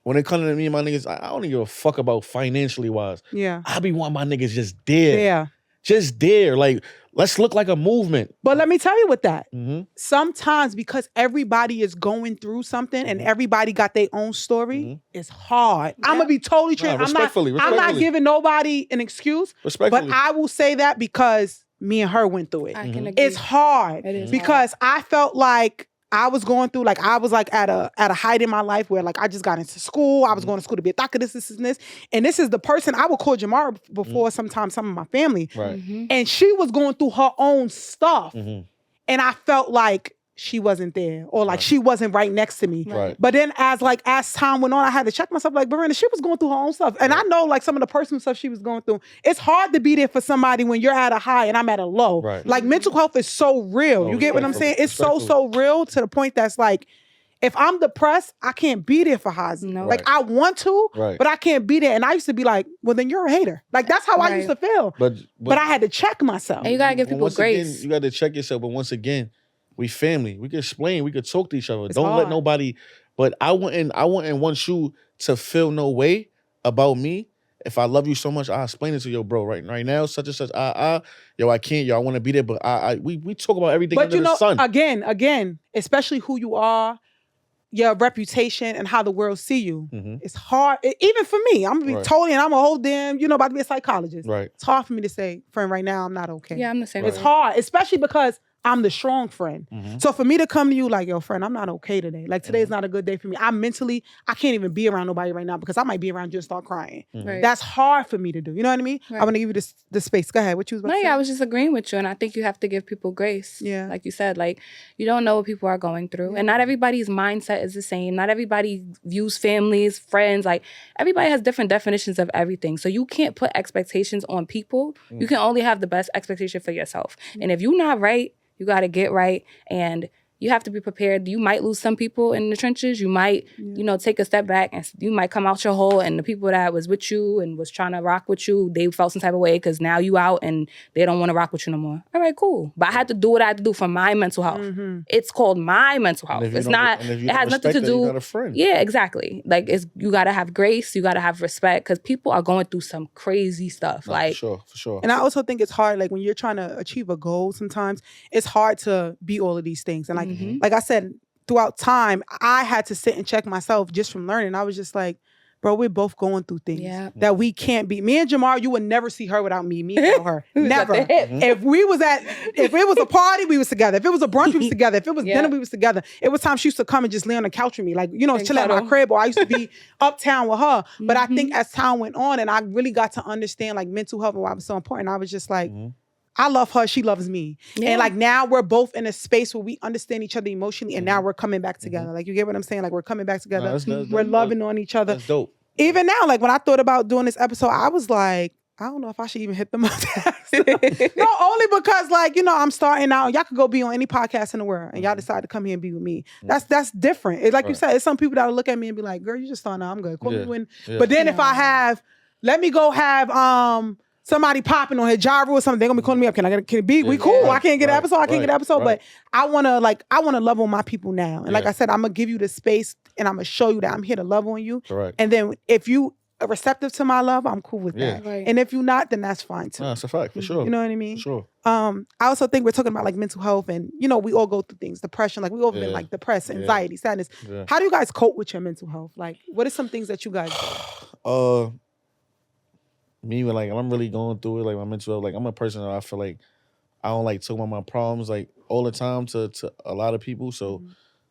when it comes to me and my niggas, I don't give a fuck about financially wise. Yeah. I be wanting my niggas just there. Yeah. Just there. Like, let's look like a movement. But let me tell you with that. Mm-hmm. Sometimes because everybody is going through something and everybody got their own story, it's hard. Yeah. I'm going to be totally transparent. I'm not giving nobody an excuse. But I will say that because me and her went through it. I can agree. It's hard. It is because I felt like I was going through, like, I was like at a height in my life where like I just got into school. I was going to school to be a doctor, this. And this is the person I would call Jamara before sometimes some of my family. Right. And she was going through her own stuff. And I felt like she wasn't there or like she wasn't right next to me. Right. But then as time went on, I had to check myself like, Berenda, she was going through her own stuff. And I know like some of the personal stuff she was going through. It's hard to be there for somebody when you're at a high and I'm at a low. Right. Like mental health is so real. You get what I'm saying? It's so real to the point that's like, if I'm depressed, I can't be there for Hazii. No. Like I want to, but I can't be there. And I used to be like, well, then you're a hater. Like that's how I used to feel. But I had to check myself. And you gotta give people grace. Again, you gotta check yourself. But once again, we family. We can explain. We could talk to each other. It's Don't hard. let nobody. But I wouldn't want you to feel no way about me. If I love you so much, I explain it to yo, bro. Right now, such and such. Yo, I can't. Yo, I want to be there. But we talk about everything under the sun. Again, especially who you are, your reputation, and how the world see you. It's hard. Even for me, I'm gonna be totally, and I'm a whole damn, about to be a psychologist. Right. It's hard for me to say, friend, right now I'm not okay. Yeah, I'm the same. It's hard, especially because I'm the strong friend. So for me to come to you like, yo, friend, I'm not okay today. Like today's not a good day for me. I can't even be around nobody right now because I might be around you and start crying. Right. That's hard for me to do. You know what I mean? Right. I want to give you the space. Go ahead. What you was about to say? Yeah, I was just agreeing with you. And I think you have to give people grace. Yeah. Like you said, like you don't know what people are going through. And not everybody's mindset is the same. Not everybody views families, friends. Like everybody has different definitions of everything. So you can't put expectations on people. You can only have the best expectation for yourself. And if you're not right, you got to get right, and you have to be prepared. You might lose some people in the trenches. You might, take a step back, and you might come out your hole, and the people that was with you and was trying to rock with you, they felt some type of way because now you out and they don't want to rock with you no more. All right, cool. But I had to do what I had to do for my mental health. It's called my mental health. It's not, it has nothing to do. You got a friend. Yeah, exactly. Like you got to have grace. You got to have respect because people are going through some crazy stuff. No, like for sure. And I also think it's hard, like when you're trying to achieve a goal sometimes, it's hard to be all of these things. And like I said, throughout time, I had to sit and check myself just from learning. I was just like, bro, we're both going through things that we can't be. Me and Jamara, you would never see her without me without her. Never. If it was a party, we was together. If it was a brunch, we was together. If it was dinner, we was together. It was times she used to come and just lay on the couch with me, like, chilling at my crib, or I used to be uptown with her. But I think as time went on and I really got to understand like mental health and why it was so important, I was just like, I love her, she loves me. Yeah. And like now we're both in a space where we understand each other emotionally, and now we're coming back together. Like, you get what I'm saying? Like, we're coming back together. We're loving on each other. That's dope. Even now, like when I thought about doing this episode, I was like, I don't know if I should even hit them up. No, only because like, I'm starting out. Y'all could go be on any podcast in the world and y'all decide to come here and be with me. That's different. It's like you said, it's some people that will look at me and be like, girl, you just starting out. I'm good. Call me when. But then if I let me go have somebody popping on Jaru or something, they're gonna be calling me up. Can it be? We cool. I can't get an episode. I can't get an episode. But I wanna love on my people now. And like I said, I'm gonna give you the space and I'm gonna show you that I'm here to love on you. Correct. And then if you are receptive to my love, I'm cool with that. Right. And if you're not, then that's fine too. No, it's a fact, for sure. You know what I mean? For sure. I also think we're talking about like mental health, and we all go through things, depression, like we all been like depressed, anxiety, sadness. Yeah. How do you guys cope with your mental health? Like, what are some things that you guys do? Me, when like I'm really going through it, like my mental health, like I'm a person that I feel like I don't like talk about my problems like all the time to a lot of people. So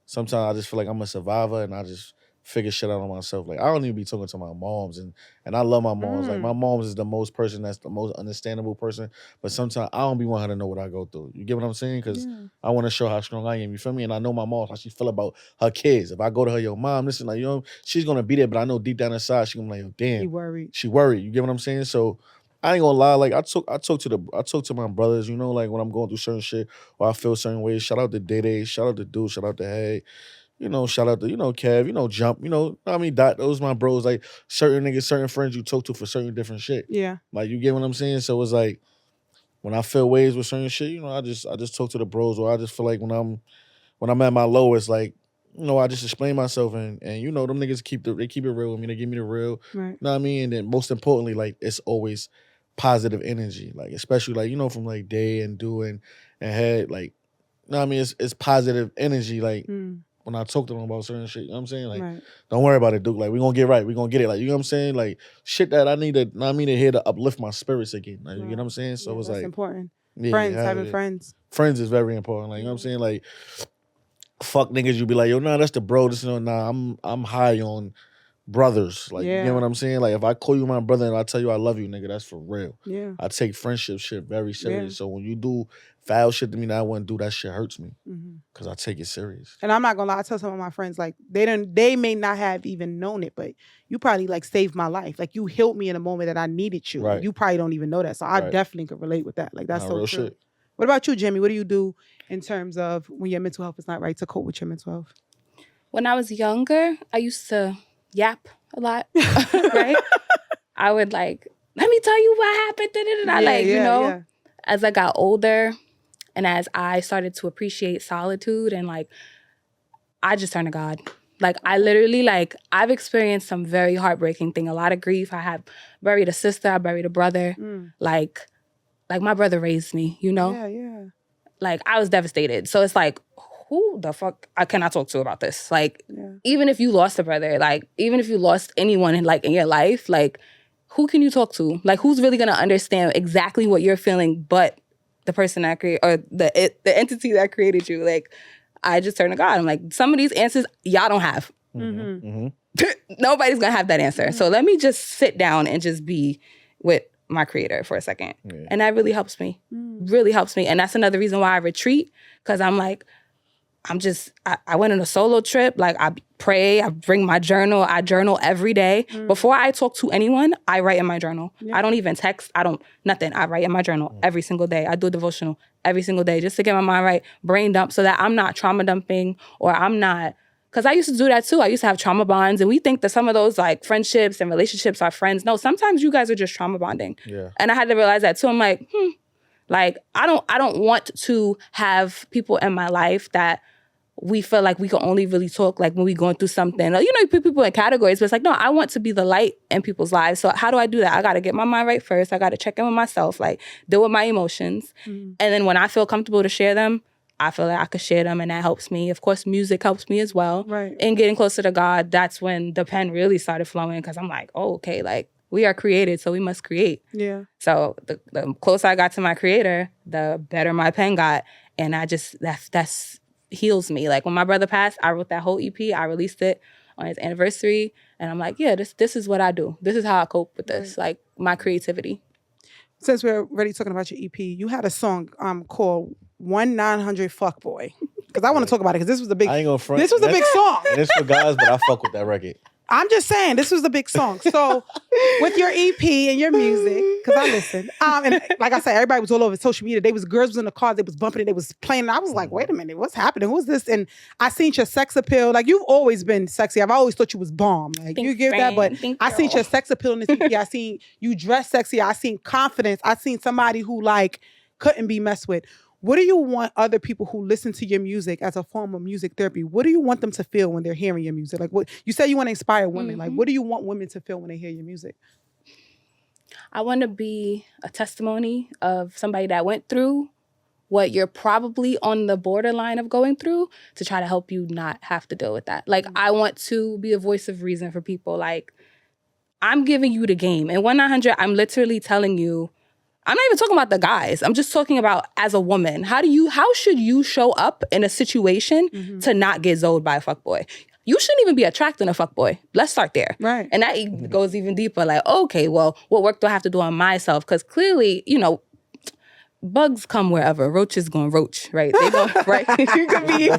sometimes I just feel like I'm a survivor, and I just figure shit out on myself. Like I don't even be talking to my moms, and I love my moms. Like my moms is the most person that's the most understandable person. But sometimes I don't be wanting her to know what I go through. You get what I'm saying? Because I want to show how strong I am. You feel me? And I know my mom how she feel about her kids. If I go to her, yo, mom, listen, like she's gonna be there, but I know deep down inside she gonna be like, yo, damn, she worried. You get what I'm saying? So I ain't gonna lie. Like I talk to my brothers. Like when I'm going through certain shit or I feel certain ways. Shout out to Day, shout out to Dude, shout out to Hey. Shout out to, Kev, Jump, I mean, Dot, those my bros, like certain niggas, certain friends you talk to for certain different shit. Yeah. Like, you get what I'm saying? So it's like, when I feel ways with certain shit, I just talk to the bros, or I just feel like when I'm at my lowest, like, I just explain myself and them niggas keep it real with me. They give me the real. Right. You know what I mean? And then most importantly, like, it's always positive energy. Like, especially like, from like Day and Do and Head, like, you know what I mean? It's positive energy, like, when I talk to them about certain shit, you know what I'm saying? Like, don't worry about it, Duke. Like, we gonna get right. We gonna get it. Like, you know what I'm saying? Like, shit that I need to, to hear to uplift my spirits again. Like, you know what I'm saying? So it's that's like important. Yeah, Friends, having friends. Friends is very important. Like, you know what I'm saying? Like, fuck niggas, you be like, yo, nah, that's the bro. I'm high on brothers. Like, you know what I'm saying? Like, if I call you my brother and I tell you I love you, nigga, that's for real. Yeah. I take friendship shit very serious. So when you do foul shit to me that I wouldn't do, that shit hurts me. Because I take it serious. And I'm not gonna lie, I tell some of my friends, like, they may not have even known it, but you probably like saved my life. Like, you healed me in a moment that I needed you. Right. You probably don't even know that. So I definitely could relate with that. Like, that's so real true. Shit. What about you, Jimmy? What do you do in terms of when your mental health is not right to cope with your mental health? When I was younger, I used to yap a lot, right? I would like, let me tell you what happened. As I got older and as I started to appreciate solitude and like, I just turned to God. Like, I literally, like, I've experienced some very heartbreaking thing, a lot of grief. I have buried a sister, I buried a brother. Like my brother raised me, Yeah. Like, I was devastated. So it's like, who the fuck I cannot talk to about this? Like, even if you lost a brother, like, even if you lost anyone in your life, like, who can you talk to? Like, who's really gonna understand exactly what you're feeling but the person that created, or the entity that created you? Like, I just turned to God. I'm like, some of these answers y'all don't have. Nobody's gonna have that answer. So let me just sit down and just be with my creator for a second. And that really helps me. Really helps me. And that's another reason why I retreat, because I'm like, I went on a solo trip. Like, I pray, I bring my journal. I journal every day. Before I talk to anyone, I write in my journal. I don't even text. Nothing. I write in my journal every single day. I do a devotional every single day just to get my mind right, brain dump, so that I'm not trauma dumping, or I'm not, because I used to do that too. I used to have trauma bonds, and we think that some of those like friendships and relationships are friends. No, sometimes you guys are just trauma bonding. Yeah. And I had to realize that too. I'm like, like, I don't want to have people in my life that we feel like we can only really talk like when we're going through something. You put people in categories, but it's like, no, I want to be the light in people's lives. So how do I do that? I got to get my mind right first. I got to check in with myself, like, deal with my emotions. And then when I feel comfortable to share them, I feel like I could share them, and that helps me. Of course, music helps me as well. Right. And getting closer to God, that's when the pen really started flowing, because I'm like, oh, okay, like, we are created, so we must create. Yeah. So the closer I got to my creator, the better my pen got. And I just, that's heals me. Like, when my brother passed, I wrote that whole EP. I released it on his anniversary. And I'm like, yeah, this is what I do. This is how I cope with this, like, my creativity. Since we're already talking about your EP, you had a song called 1-900 Fuckboy. Because I want to talk about it, because this was a big, I ain't gonna front. This was a big song. And it's for guys, but I fuck with that record. I'm just saying, this was a big song. So with your EP and your music, because I listened, and like I said, everybody was all over social media. Girls was in the cars, they was bumping it, they was playing. And I was like, wait a minute, what's happening? Who's this? And I seen your sex appeal. Like, you've always been sexy. I've always thought you was bomb. Like, you give that, but I seen your sex appeal in this EP. I seen you dress sexy. I seen confidence. I seen somebody who, like, couldn't be messed with. What do you want other people who listen to your music as a form of music therapy? What do you want them to feel when they're hearing your music? Like, what you say you want to inspire women. Like, what do you want women to feel when they hear your music? I want to be a testimony of somebody that went through what you're probably on the borderline of going through, to try to help you not have to deal with that. Like, I want to be a voice of reason for people. Like, I'm giving you the game. And 1-900, I'm literally telling you, I'm not even talking about the guys. I'm just talking about, as a woman, how should you show up in a situation to not get zoed by a fuckboy? you shouldn't even be attracting a fuckboy. Let's start there. Right. And that goes even deeper. Like, okay, well, what work do I have to do on myself? Because clearly, you know, bugs come wherever. Roaches gonna roach, right? They don't, right? You could be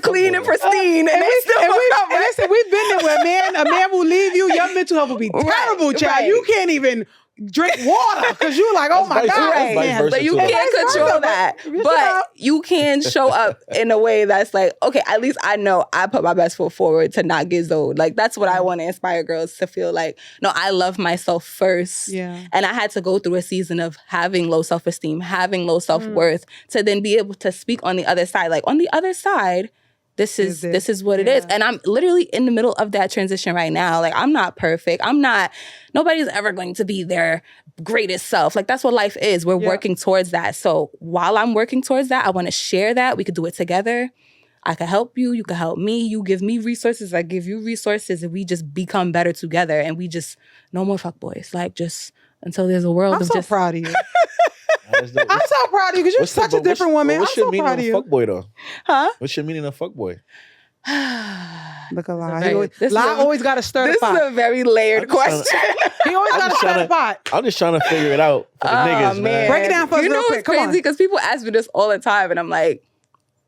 clean and pristine, and they still fuck up, right? Listen, we've been there where a man will leave you, your mental health will be terrible, child. Right. You can't even drink water because you're like, oh my God. Right. But you can't control that. But you can show up in a way that's like, okay, at least I know I put my best foot forward to not get zoned. Like, that's what I want to inspire girls to feel like, no, I love myself first. Yeah. And I had to go through a season of having low self-esteem, having low self-worth to then be able to speak on the other side. Like, on the other side, this is what it is. And I'm literally in the middle of that transition right now. Like, I'm not perfect. Nobody's ever going to be their greatest self. Like, that's what life is. We're working towards that. So while I'm working towards that, I want to share that. We could do it together. I can help you. You can help me. You give me resources. I give you resources. And we just become better together. And we just, no more fuckboys. Like, just until there's a world I'm of so just... proud of you. I'm so proud of you because you're such a different woman. What's I'm your so meaning proud of of you. fuckboy though? Huh? What's your meaning of fuckboy? Look at Lie. Always got to stir the pot. This is a very layered question. He always got to stir the pot. I'm just trying to figure it out for the niggas, man. Break it down for us real quick. It's crazy because people ask me this all the time, and I'm like,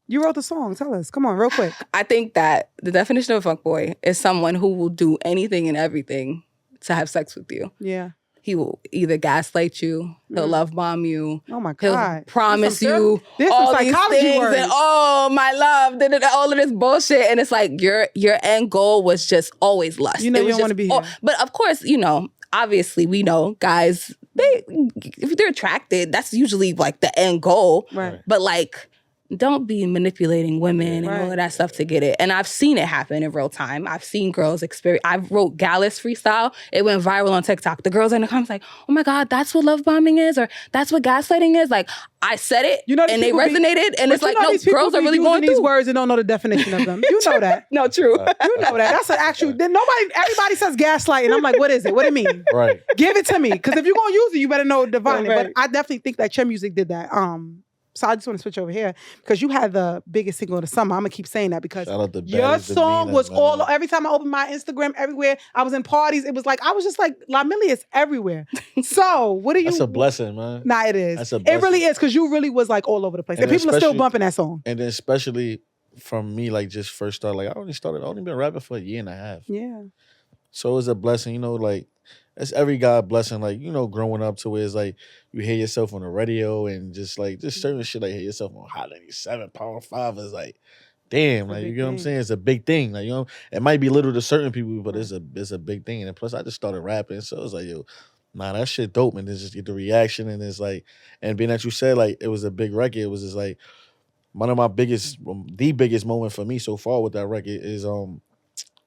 you wrote the song. Tell us. Come on, real quick. I think that the definition of a fuckboy is someone who will do anything and everything to have sex with you. Yeah. He will either gaslight you, he'll love bomb you. Oh my God. He'll promise you this all some these psychology things words. and my love, all of this bullshit. And it's like your end goal was just always lust. You know you don't want to be here. But of course, you know, obviously we know guys, if they're attracted, that's usually like the end goal. Right. But like, don't be manipulating women and all of that stuff to get it. And I've seen it happen in real time. I've seen girls experience. I wrote Gallus freestyle. It went viral on TikTok. The girls in the comments like, oh my God, that's what love bombing is, or that's what gaslighting is. Like, I said it, and they resonated, and it's like, no, girls are really going through these words and don't know the definition of them. You know that. No, true. You know that. That's an actual. Then everybody says gaslighting. I'm like, what is it? What do you mean? Right. Give it to me, because if you're gonna use it, you better know divine it. Right. But I definitely think that Chem Music did that. So I just want to switch over here because you had the biggest single of the summer. I'm gonna keep saying that because your song was every time I opened my Instagram, everywhere I was in parties, it was like I was just like La Millie is everywhere. So what do you? That's a blessing, man. Nah, it is. That's a blessing. It really is because you really was like all over the place, and people are still bumping that song. And then especially from me, like just first started, like I only been rapping for a year and a half. Yeah. So it was a blessing, you know, like that's every God blessing, like, you know, growing up to where it's like you hear yourself on the radio and just certain shit, like hear yourself on Hot 97, Power 5 is like, damn, like, you know what I'm saying? It's a big thing. Like, you know, it might be little to certain people, but it's a big thing. And plus I just started rapping. So it was like, yo, nah, that shit dope. And then just get the reaction. And it's like, and being that you said, like, it was a big record, it was just like, one of my the biggest moment for me so far with that record is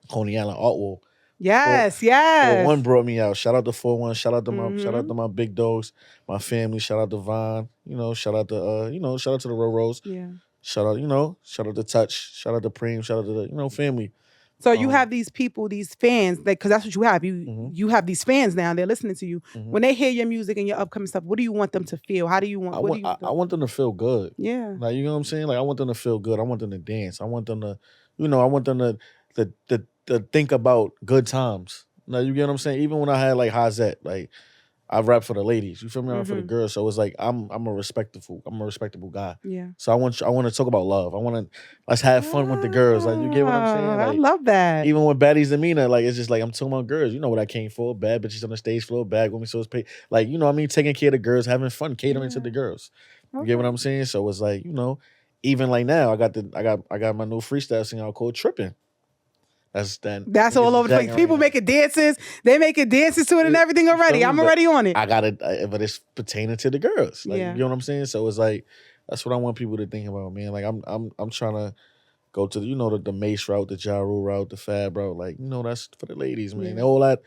Coney Island Art Wall. Yes. 4-1 brought me out. Shout out to 4-1. Shout out to my big dogs, my family. Shout out to Vaughn. You know, shout out to shout out to the Roros. Yeah. Shout out to Touch. Shout out to Preem. Shout out to the family. So you have these people, these fans, because that's what you have. You have these fans now. They're listening to you. When they hear your music and your upcoming stuff, what do you want them to feel? How do you want? I want them to feel good. Yeah. Like, you know what I'm saying? Like, I want them to feel good. I want them to dance. I want them to, I want them to think about good times. Now, you get what I'm saying? Even when I had like Hazii, like I rap for the ladies. You feel me? I rap for the girls. So it's like I'm a respectable guy. Yeah. So I want to talk about love. Let's have fun with the girls. Like, you get what I'm saying? Like, I love that. Even with Baddies and Mina, like, it's just like I'm talking about girls. You know what I came for? Bad bitches on the stage floor, bad women so it's paid. Like, you know what I mean? Taking care of the girls, having fun, catering to the girls. You get what I'm saying? So it's like, even like now, I got my new freestyle single called Trippin'. That's all over the place. People making dances. They making dances to it and everything already. I'm already on it. I got it, but it's pertaining to the girls. Like, Yeah. You know what I'm saying? So it's like, that's what I want people to think about, man. Like, I'm trying to go to the Mace route, the Ja Rule route, the Fab route. Like, that's for the ladies, man. Yeah. All that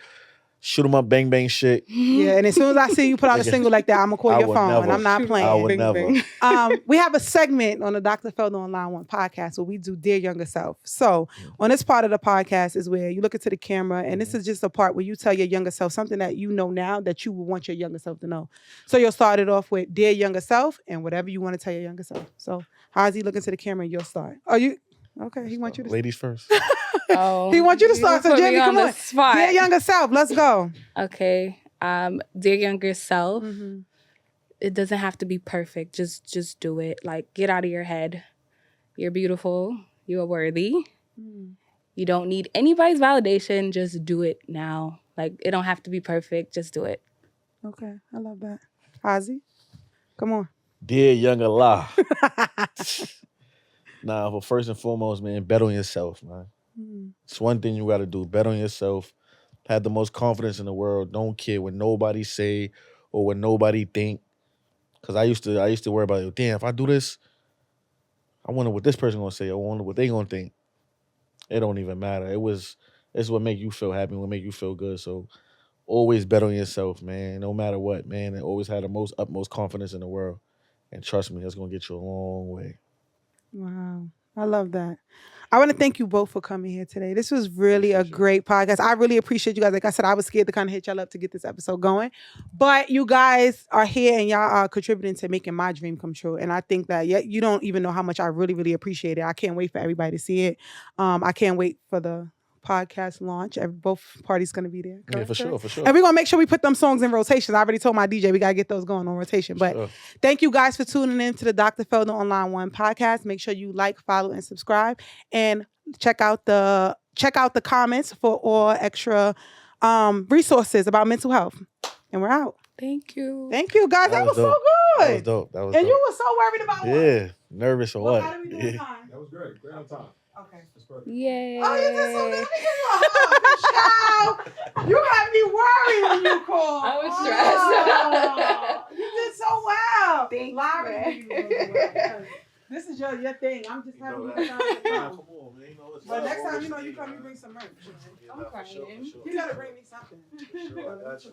shoot 'em up, bang bang shit. Yeah, and as soon as I see you put out a single like that, I'm gonna call your phone, and I'm not playing. I would never. We have a segment on the Dr. Felder on Line 1 podcast where we do Dear Younger Self. So on this part of the podcast is where you look into the camera, and this is just a part where you tell your younger self something that you know now that you would want your younger self to know. So you'll start it off with Dear Younger Self and whatever you want to tell your younger self. So Hazii, look into the camera and you'll start. Are you okay? He wants you to Ladies first. Oh, He wants you to start. So put me Jamie, come the on. spot. Dear younger self, let's go. Okay. Dear younger self, Mm-hmm. it doesn't have to be perfect. Just do it. Like, get out of your head. You're beautiful. You are worthy. You don't need anybody's validation. Just do it now. Like, it don't have to be perfect. Just do it. Okay, I love that. Hazii, come on. Dear younger La. Nah, but first and foremost, man, bet on yourself, man. It's one thing you got to do. Bet on yourself. Have the most confidence in the world. Don't care what nobody say or what nobody think. Cause I used to worry about, damn, if I do this, I wonder what this person gonna say. I wonder what they gonna think. It don't even matter. It's what make you feel happy, what make you feel good. So always bet on yourself, man. No matter what, man. And always have the utmost confidence in the world. And trust me, that's gonna get you a long way. Wow. I love that. I want to thank you both for coming here today. This was really a great podcast. I really appreciate you guys. Like I said, I was scared to kind of hit y'all up to get this episode going. But you guys are here and y'all are contributing to making my dream come true. And I think that you don't even know how much I really, really appreciate it. I can't wait for everybody to see it. I can't wait for the podcast launch. Both parties going to be there. Yeah, for sure. And we're going to make sure we put them songs in rotation. I already told my DJ we got to get those going on rotation. But thank you guys for tuning in to the Dr. Felder Online One podcast. Make sure you like, follow, and subscribe. And check out the comments for all extra resources about mental health. And we're out. Thank you. Thank you, guys. That was so good. That was dope. And you were so worried about one. Yeah. Nervous or what? How did we do That was great. Great on time. Okay. That's perfect. Yay. Oh, you did so good. Let me give you a hug, child. You had me worried when you called. I was stressed. Oh, you did so well. Thank Lara, you. you did well. This is your thing. I'm just having you Come time. on, man. But next time, you come, you bring some merch. I'm crying. You gotta bring me something. I got you.